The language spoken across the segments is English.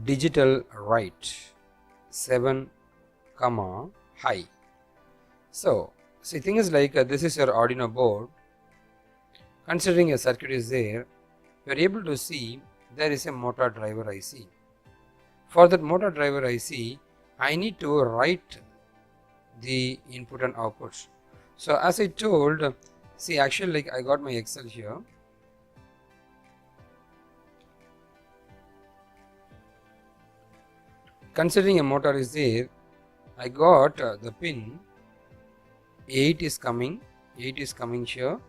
digital write 7 comma high. So see, thing is like this is your Arduino board. Considering a circuit is there, you are able to see there is a motor driver IC. For that motor driver IC, I need to write the input and output. So as I told, see, actually like I got my Excel here. Considering a motor is there, I got the pin 8 is coming here,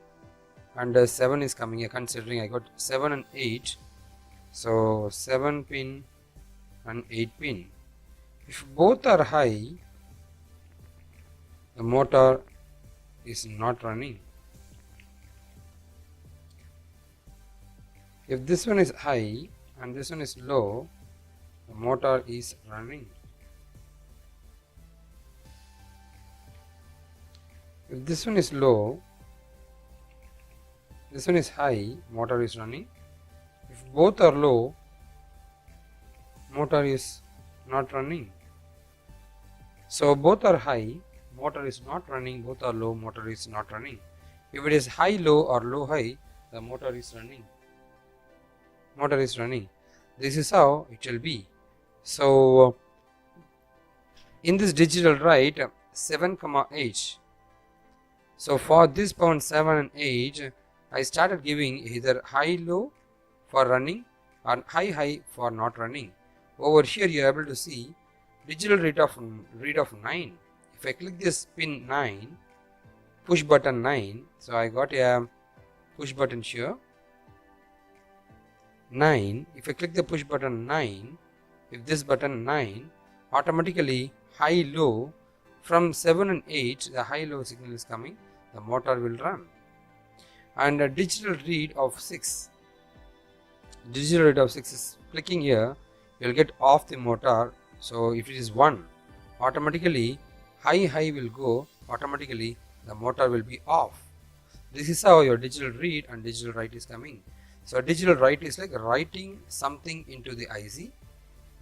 and 7 is coming here. Considering I got 7 and 8, so 7 pin and 8 pin. If both are high, the motor is not running. If this one is high and this one is low, the motor is running. If this one is low, this one is high, motor is running. If both are low, motor is not running. So both are high, motor is not running. Both are low, motor is not running. If it is high low or low high, the motor is running. Motor is running. This is how it will be. So in this digital write 7 comma 8. So for this point 7 and 8, I started giving either high low for running or high high for not running. Over here you are able to see digital read of 9. If I click this pin 9, push button 9, so I got a push button here 9. If I click the push button 9, if this button 9, automatically high low from 7 and 8, the high low signal is coming, the motor will run. And a digital read of 6, digital read of 6 is clicking here, you will get off the motor. So if it is 1, automatically high high will go, automatically the motor will be off. This is how your digital read and digital write is coming. So digital write is like writing something into the IC.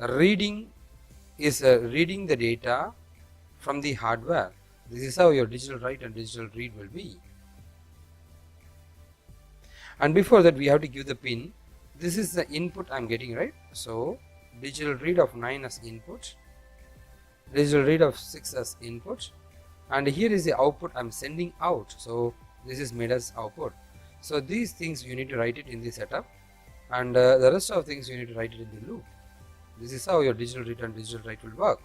Reading is reading the data from the hardware. This is how your digital write and digital read will be. And before that we have to give the pin. This is the input I am getting, right? So digital read of 9 as input, digital read of 6 as input, and here is the output I am sending out. So this is made as output. So these things you need to write it in the setup, and the rest of things you need to write it in the loop. This is how your digital read and digital write will work.